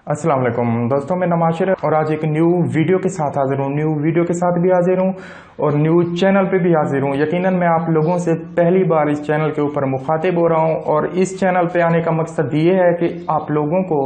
अस्सलाम वालेकुम दोस्तों, मैं नमाशिर और आज एक न्यू वीडियो के साथ हाजिर हूँ। न्यू वीडियो के साथ भी हाजिर हूँ और न्यू चैनल पे भी हाजिर हूँ। यकीनन मैं आप लोगों से पहली बार इस चैनल के ऊपर मुखातिब हो रहा हूँ और इस चैनल पे आने का मकसद ये है कि आप लोगों को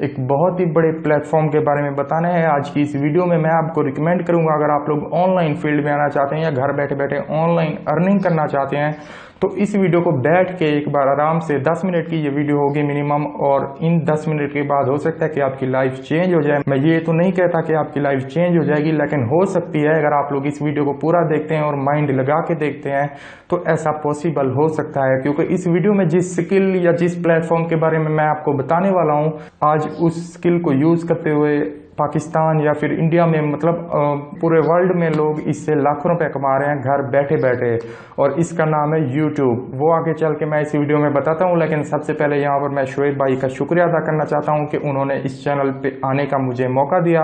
एक बहुत ही बड़े प्लेटफॉर्म के बारे में बताना है। आज की इस वीडियो में मैं आपको रिकमेंड करूंगा, अगर आप लोग ऑनलाइन फील्ड में आना चाहते हैं या घर बैठे बैठे ऑनलाइन अर्निंग करना चाहते हैं तो इस वीडियो को बैठ के एक बार आराम से 10 मिनट की ये वीडियो होगी मिनिमम, और इन 10 मिनट के बाद हो सकता है कि आपकी लाइफ चेंज हो जाए। मैं ये तो नहीं कहता कि आपकी लाइफ चेंज हो जाएगी, लेकिन हो सकती है अगर आप लोग इस वीडियो को पूरा देखते हैं और माइंड लगा के देखते हैं तो ऐसा पॉसिबल हो सकता है। क्योंकि इस वीडियो में जिस स्किल या जिस प्लेटफॉर्म के बारे में मैं आपको बताने वाला हूँ, आज उस स्किल को यूज करते हुए पाकिस्तान या फिर इंडिया में मतलब पूरे वर्ल्ड में लोग इससे लाखों रुपए कमा रहे हैं घर बैठे बैठे, और इसका नाम है यूट्यूब। वो आगे चल के मैं इस वीडियो में बताता हूँ, लेकिन सबसे पहले यहाँ पर मैं शुएब भाई का शुक्रिया अदा करना चाहता हूँ कि उन्होंने इस चैनल पे आने का मुझे मौका दिया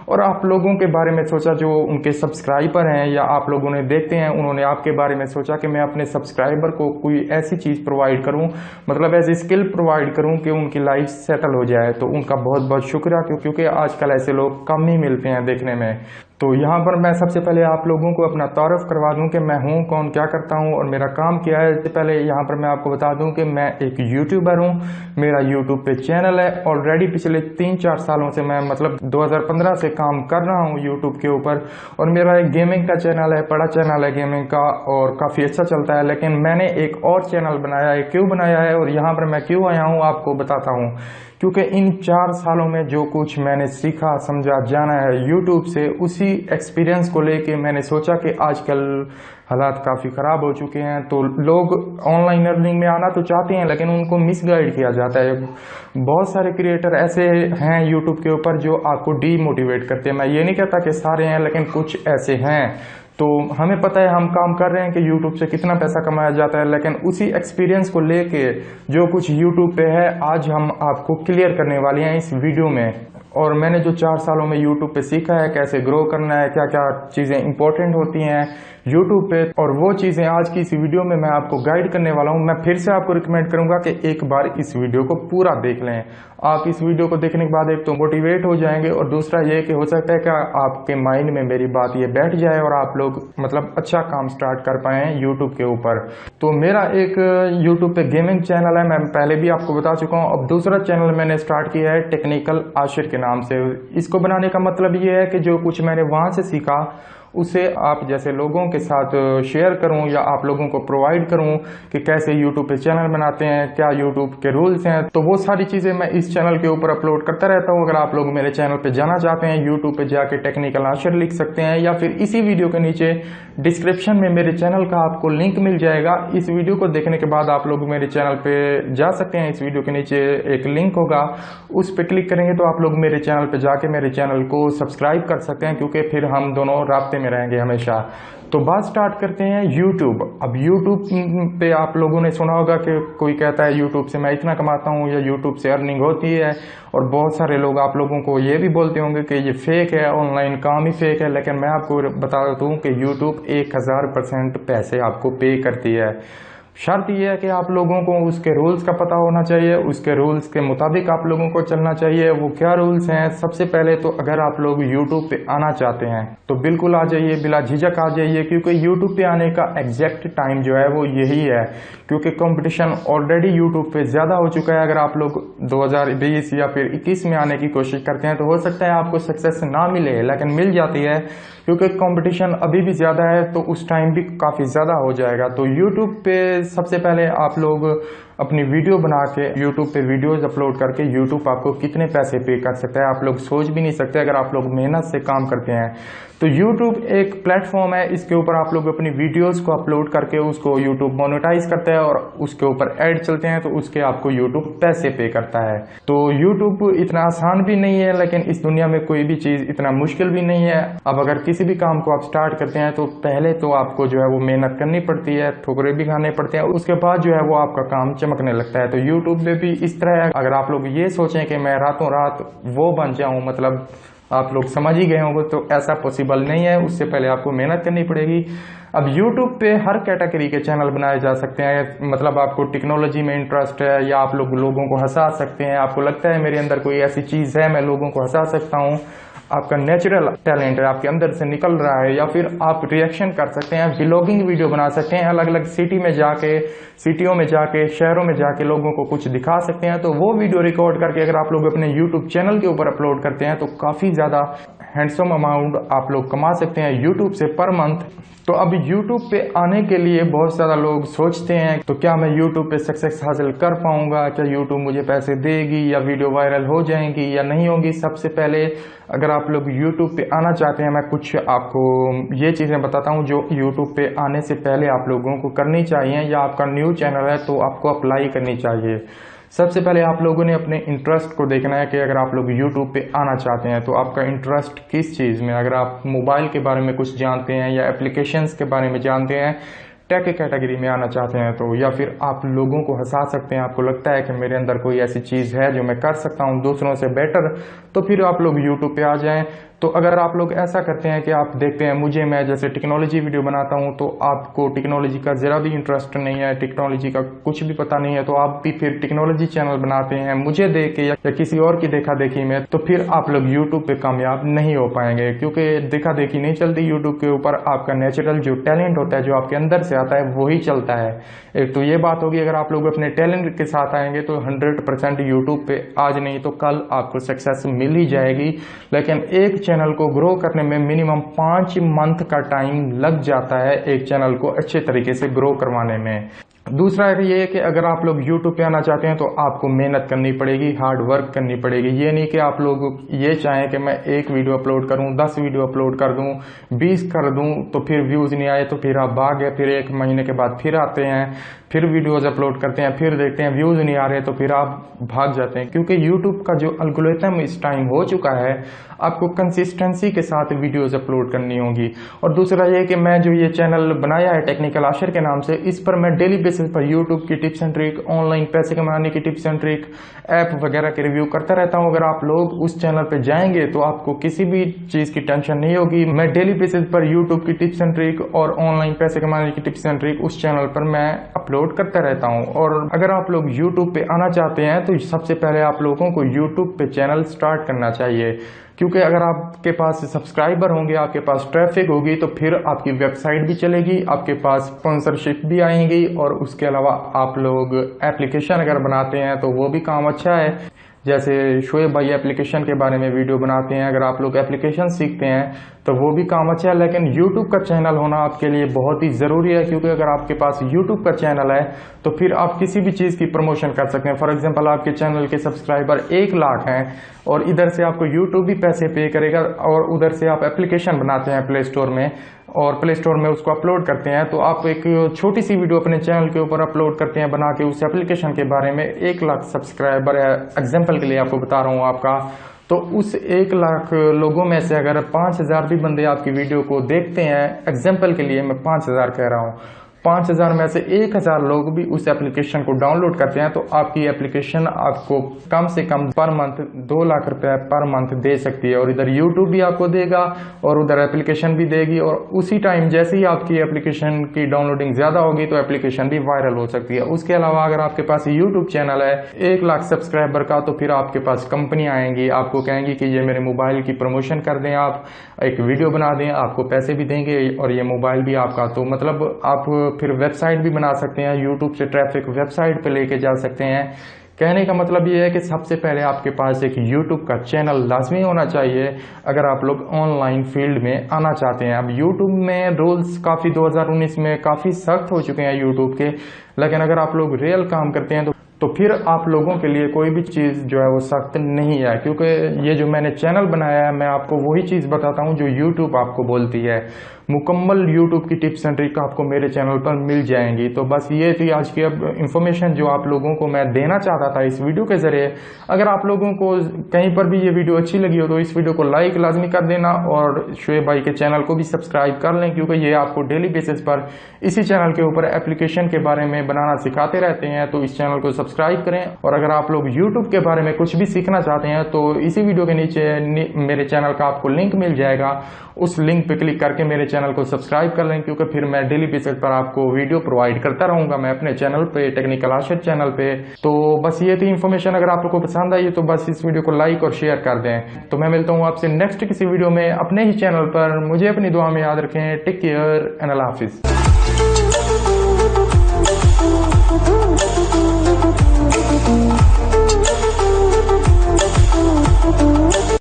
और आप लोगों के बारे में सोचा जो उनके सब्सक्राइबर हैं या आप लोग उन्हें देखते हैं, उन्होंने आपके बारे में सोचा कि मैं अपने सब्सक्राइबर को कोई ऐसी चीज़ प्रोवाइड करूं, मतलब ऐसी स्किल प्रोवाइड करूं कि उनकी लाइफ सेटल हो जाए। तो उनका बहुत बहुत शुक्रिया, क्योंकि आजकल ऐसे लोग कम ही मिलते हैं देखने में। तो यहाँ पर मैं सबसे पहले आप लोगों को अपना तारुफ करवा दूं कि मैं हूँ कौन, क्या करता हूँ और मेरा काम क्या है। इससे पहले यहाँ पर मैं आपको बता दूं कि मैं एक यूट्यूबर हूँ। मेरा यूट्यूब पे चैनल है। ऑलरेडी पिछले 3-4 सालों से मैं मतलब 2015 से काम कर रहा हूँ यूट्यूब के ऊपर, और मेरा एक गेमिंग का चैनल है, बड़ा चैनल है गेमिंग का और काफ़ी अच्छा चलता है। लेकिन मैंने एक और चैनल बनाया है। क्यों बनाया है और यहाँ पर मैं क्यों आया हूँ आपको बताता हूँ। क्योंकि इन 4 सालों में जो कुछ मैंने सीखा, समझा, जाना है यूट्यूब से, उसी एक्सपीरियंस को लेके मैंने सोचा कि आजकल हालात काफ़ी ख़राब हो चुके हैं तो लोग ऑनलाइन अर्निंग में आना तो चाहते हैं लेकिन उनको मिसगाइड किया जाता है। बहुत सारे क्रिएटर ऐसे हैं यूट्यूब के ऊपर जो आपको डीमोटिवेट करते हैं। मैं ये नहीं कहता कि सारे हैं, लेकिन कुछ ऐसे हैं। तो हमें पता है, हम काम कर रहे हैं कि YouTube से कितना पैसा कमाया जाता है, लेकिन उसी एक्सपीरियंस को लेके जो कुछ YouTube पे है आज हम आपको क्लियर करने वाले हैं इस वीडियो में। और मैंने जो 4 सालों में YouTube पे सीखा है, कैसे ग्रो करना है, क्या क्या चीज़ें इंपॉर्टेंट होती हैं YouTube पे, और वो चीज़ें आज की इस वीडियो में मैं आपको गाइड करने वाला हूँ। मैं फिर से आपको रिकमेंड करूँगा कि एक बार इस वीडियो को पूरा देख लें। आप इस वीडियो को देखने के बाद एक तो मोटिवेट हो जाएंगे और दूसरा ये कि हो सकता है कि आपके माइंड में मेरी बात ये बैठ जाए और आप लोग मतलब अच्छा काम स्टार्ट कर पाएँ यूट्यूब के ऊपर। तो मेरा एक यूट्यूब पे गेमिंग चैनल है, मैं पहले भी आपको बता चुका हूँ। अब दूसरा चैनल मैंने स्टार्ट किया है टेक्निकल आशिर के नाम से। इसको बनाने का मतलब ये है कि जो कुछ मैंने वहाँ से सीखा उसे आप जैसे लोगों के साथ शेयर करूं या आप लोगों को प्रोवाइड करूं कि कैसे यूट्यूब पे चैनल बनाते हैं, क्या यूट्यूब के रूल्स हैं। तो वो सारी चीज़ें मैं इस चैनल के ऊपर अपलोड करता रहता हूं। अगर आप लोग मेरे चैनल पे जाना चाहते हैं, यूट्यूब पे जाके टेक्निकल आशिर लिख सकते हैं, या फिर इसी वीडियो के नीचे डिस्क्रिप्शन में मेरे चैनल का आपको लिंक मिल जाएगा। इस वीडियो को देखने के बाद आप लोग मेरे चैनल पे जा सकते हैं। इस वीडियो के नीचे एक लिंक होगा, उस पर क्लिक करेंगे तो आप लोग मेरे चैनल पे जाके मेरे चैनल को सब्सक्राइब कर सकते हैं, क्योंकि फिर हम दोनों राब्ते में रहेंगे हमेशा। तो बात स्टार्ट करते हैं यूट्यूब। अब यूट्यूब पे आप लोगों ने सुना होगा कि कोई कहता है यूट्यूब से मैं इतना कमाता हूँ या यूट्यूब से अर्निंग होती है, और बहुत सारे लोग आप लोगों को ये भी बोलते होंगे कि ये फेक है, ऑनलाइन काम ही फेक है। लेकिन मैं आपको बता देता हूँ कि यूट्यूब 1000% पैसे आपको पे करती है। शर्त यह है कि आप लोगों को उसके रूल्स का पता होना चाहिए, उसके रूल्स के मुताबिक आप लोगों को चलना चाहिए। वो क्या रूल्स हैं? सबसे पहले तो अगर आप लोग यूट्यूब पे आना चाहते हैं तो बिल्कुल आ जाइए, बिला झिझक आ जाइए, क्योंकि यूट्यूब पे आने का एग्जैक्ट टाइम जो है वो यही है। क्योंकि कंपटीशन ऑलरेडी यूट्यूब पे ज़्यादा हो चुका है। अगर आप लोग 2020 या फिर 21 में आने की कोशिश करते हैं तो हो सकता है आपको सक्सेस ना मिले, लेकिन मिल जाती है, क्योंकि कंपटीशन अभी भी ज़्यादा है तो उस टाइम भी काफ़ी ज़्यादा हो जाएगा। तो यूट्यूब पे सबसे पहले आप लोग अपनी वीडियो बना के यूट्यूब पे वीडियोस अपलोड करके यूट्यूब आपको कितने पैसे पे कर सकता है आप लोग सोच भी नहीं सकते, अगर आप लोग मेहनत से काम करते हैं। तो यूट्यूब एक प्लेटफॉर्म है, इसके ऊपर आप लोग अपनी वीडियोस को अपलोड करके उसको यूट्यूब मोनेटाइज करता है और उसके ऊपर ऐड चलते हैं तो उसके आपको यूट्यूब पैसे पे करता है। तो यूट्यूब इतना आसान भी नहीं है, लेकिन इस दुनिया में कोई भी चीज़ इतना मुश्किल भी नहीं है। अब अगर किसी भी काम को आप स्टार्ट करते हैं तो पहले तो आपको जो है वो मेहनत करनी पड़ती है, ठोकरे भी खाने पड़ते हैं, उसके बाद जो है वो आपका काम चमकने लगता है। तो यूट्यूब पे भी इस तरह है, अगर आप लोग ये सोचें कि मैं रातों रात वो बन जाऊं, मतलब आप लोग समझ ही गए होंगे, तो ऐसा पॉसिबल नहीं है। उससे पहले आपको मेहनत करनी पड़ेगी। अब YouTube पे हर कैटेगरी के चैनल बनाए जा सकते हैं, मतलब आपको टेक्नोलॉजी में इंटरेस्ट है या आप लोगों को हंसा सकते हैं, आपको लगता है मेरे अंदर कोई ऐसी चीज़ है मैं लोगों को हंसा सकता हूँ, आपका नेचुरल टैलेंट है, आपके अंदर से निकल रहा है, या फिर आप रिएक्शन कर सकते हैं, व्लॉगिंग वीडियो बना सकते हैं, अलग अलग सिटियों में जाके शहरों में जाके लोगों को कुछ दिखा सकते हैं। तो वो वीडियो रिकॉर्ड करके अगर आप लोग अपने यूट्यूब चैनल के ऊपर अपलोड करते हैं तो काफ़ी ज़्यादा हैंडसम अमाउंट आप लोग कमा सकते हैं यूट्यूब से पर मंथ। तो अब यूट्यूब पे आने के लिए बहुत ज़्यादा लोग सोचते हैं तो क्या मैं यूट्यूब पे सक्सेस हासिल कर पाऊंगा, क्या यूट्यूब मुझे पैसे देगी, या वीडियो वायरल हो जाएंगी या नहीं होगी। सबसे पहले अगर आप लोग यूट्यूब पे आना चाहते हैं, मैं कुछ आपको ये चीज़ें बताता हूँ जो यूट्यूब पे आने से पहले आप लोगों को करनी चाहिए, या आपका न्यू चैनल है तो आपको अप्लाई करनी चाहिए। सबसे पहले आप लोगों ने अपने इंटरेस्ट को देखना है कि अगर आप लोग YouTube पे आना चाहते हैं तो आपका इंटरेस्ट किस चीज़ में। अगर आप मोबाइल के बारे में कुछ जानते हैं या एप्लीकेशंस के बारे में जानते हैं, टेक कैटेगरी में आना चाहते हैं तो, या फिर आप लोगों को हंसा सकते हैं, आपको लगता है कि मेरे अंदर कोई ऐसी चीज़ है जो मैं कर सकता हूँ दूसरों से बेटर, तो फिर आप लोग YouTube पे आ जाएं। तो अगर आप लोग ऐसा करते हैं कि आप देखते हैं मैं जैसे टेक्नोलॉजी वीडियो बनाता हूं तो आपको टेक्नोलॉजी का ज़रा भी इंटरेस्ट नहीं है, टेक्नोलॉजी का कुछ भी पता नहीं है, तो आप भी फिर टेक्नोलॉजी चैनल बनाते हैं मुझे देख के या किसी और की देखा देखी में, तो फिर आप लोग यूट्यूब पे कामयाब नहीं हो पाएंगे, क्योंकि देखा देखी नहीं चलती यूट्यूब के ऊपर। आपका नेचुरल जो टैलेंट होता है, जो आपके अंदर से आता है, वही चलता है। एक तो ये बात होगी, अगर आप लोग अपने टैलेंट के साथ आएंगे तो 100% यूट्यूब पे आज नहीं तो कल आपको सक्सेस मिल ही जाएगी। लेकिन एक चैनल को ग्रो करने में मिनिमम 5 मंथ का टाइम लग जाता है, एक चैनल को अच्छे तरीके से ग्रो करवाने में। दूसरा ये है कि अगर आप लोग YouTube पे आना चाहते हैं तो आपको मेहनत करनी पड़ेगी, हार्ड वर्क करनी पड़ेगी। ये नहीं कि आप लोग ये चाहें कि मैं 1 वीडियो अपलोड करूं, 10 वीडियो अपलोड कर दूं, 20 कर दूं, तो फिर व्यूज़ नहीं आए तो फिर आप भाग गए, फिर 1 महीने के बाद फिर आते हैं, फिर वीडियोज़ अपलोड करते हैं, फिर देखते हैं व्यूज़ नहीं आ रहे तो फिर आप भाग जाते हैं। क्योंकि YouTube का जो एल्गोरिथम इस टाइम हो चुका है, आपको कंसिस्टेंसी के साथ वीडियोज़ अपलोड करनी होगी। और दूसरा ये कि मैं जो ये चैनल बनाया है टेक्निकल आशिर के नाम से, इस पर मैं डेली बेसिस पर यूट्यूब की टिप्स एंड ट्रिक, ऑनलाइन पैसे कमाने की टिप्स एंड ट्रिक, ऐप वगैरह के रिव्यू करता रहता हूं। अगर आप लोग उस चैनल पे जाएंगे तो आपको किसी भी चीज़ की टेंशन नहीं होगी। मैं डेली बेसिस पर यूट्यूब की टिप्स एंड ट्रिक और ऑनलाइन पैसे कमाने की टिप्स एंड ट्रिक उस चैनल पर मैं अपलोड करता रहता हूँ। और अगर आप लोग यूट्यूब पे आना चाहते हैं तो सबसे पहले आप लोगों को यूट्यूब पे चैनल स्टार्ट करना चाहिए, क्योंकि अगर आपके पास सब्सक्राइबर होंगे, आपके पास ट्रैफिक होगी, तो फिर आपकी वेबसाइट भी चलेगी, आपके पास स्पॉन्सरशिप भी आएंगी, और उसके अलावा आप लोग एप्लीकेशन अगर बनाते हैं तो वो भी काम अच्छा है। जैसे शोएब भाई एप्लीकेशन के बारे में वीडियो बनाते हैं, अगर आप लोग एप्लीकेशन सीखते हैं तो वो भी काम अच्छा है। लेकिन YouTube का चैनल होना आपके लिए बहुत ही ज़रूरी है, क्योंकि अगर आपके पास YouTube का चैनल है तो फिर आप किसी भी चीज़ की प्रमोशन कर सकते हैं। फॉर एग्जांपल, आपके चैनल के सब्सक्राइबर 1 लाख हैं और इधर से आपको YouTube भी पैसे पे करेगा, और उधर से आप एप्लीकेशन बनाते हैं प्ले स्टोर में, और प्ले स्टोर में उसको अपलोड करते हैं, तो आप एक छोटी सी वीडियो अपने चैनल के ऊपर अपलोड करते हैं बना के उस एप्लीकेशन के बारे में। 1 लाख सब्सक्राइबर है, एग्जाम्पल के लिए आपको बता रहा हूँ आपका, तो उस 1 लाख लोगों में से अगर 5000 भी बंदे आपकी वीडियो को देखते हैं, एग्जाम्पल के लिए मैं 5000 कह रहा हूँ, 5000 में से 1000 लोग भी उस एप्लीकेशन को डाउनलोड करते हैं, तो आपकी एप्लीकेशन आपको कम से कम पर मंथ 2 लाख रुपए पर मंथ दे सकती है। और इधर यूट्यूब भी आपको देगा और उधर एप्लीकेशन भी देगी, और उसी टाइम जैसे ही आपकी एप्लीकेशन की डाउनलोडिंग ज़्यादा होगी तो एप्लीकेशन भी वायरल हो सकती है। उसके अलावा अगर आपके पास यूट्यूब चैनल है 1 लाख सब्सक्राइबर का, तो फिर आपके पास कंपनी आएंगी, आपको कहेंगी कि ये मेरे मोबाइल की प्रमोशन कर दें, आप एक वीडियो बना दें, आपको पैसे भी देंगे और ये मोबाइल भी आपका। तो मतलब आप फिर वेबसाइट भी बना सकते हैं, यूट्यूब से ट्रैफिक वेबसाइट पे लेके जा सकते हैं। कहने का मतलब ये है कि सबसे पहले आपके पास एक यूट्यूब का चैनल लाजमी होना चाहिए अगर आप लोग ऑनलाइन फील्ड में आना चाहते हैं। अब यूट्यूब में रूल्स काफ़ी 2019 में काफ़ी सख्त हो चुके हैं यूट्यूब के, लेकिन अगर आप लोग रियल काम करते हैं तो फिर आप लोगों के लिए कोई भी चीज़ जो है वो सख्त नहीं है, क्योंकि ये जो मैंने चैनल बनाया है मैं आपको वही चीज़ बताता हूँ जो यूट्यूब आपको बोलती है। मुकम्मल यूट्यूब की टिप्स एंड ट्रिक आपको मेरे चैनल पर मिल जाएंगी। तो बस ये थी आज की अब इन्फॉर्मेशन जो आप लोगों को मैं देना चाहता था इस वीडियो के ज़रिए। अगर आप लोगों को कहीं पर भी ये वीडियो अच्छी लगी हो तो इस वीडियो को लाइक लाजमी कर देना और शोएब भाई के चैनल को भी सब्सक्राइब कर लें, क्योंकि ये आपको डेली बेसिस पर इसी चैनल के ऊपर एप्लीकेशन के बारे में बनाना सिखाते रहते हैं। तो इस चैनल को सब्सक्राइब करें, और अगर आप लोग यूट्यूब के बारे में कुछ भी सीखना चाहते हैं तो इसी वीडियो के नीचे मेरे चैनल का आपको लिंक मिल जाएगा, उस लिंक पे क्लिक करके मेरे चैनल को सब्सक्राइब कर लें, क्योंकि फिर मैं डेली बेसिस पर आपको वीडियो प्रोवाइड करता रहूंगा मैं अपने चैनल पे, टेक्निकल आशिर चैनल पे। तो बस ये थी इन्फॉर्मेशन। अगर आप लोग को पसंद आई तो बस इस वीडियो को लाइक और शेयर कर दें। तो मैं मिलता हूँ आपसे नेक्स्ट किसी वीडियो में अपने ही चैनल पर। मुझे अपनी दुआ में याद रखें। टेक केयर एंड अल्लाह हाफिज।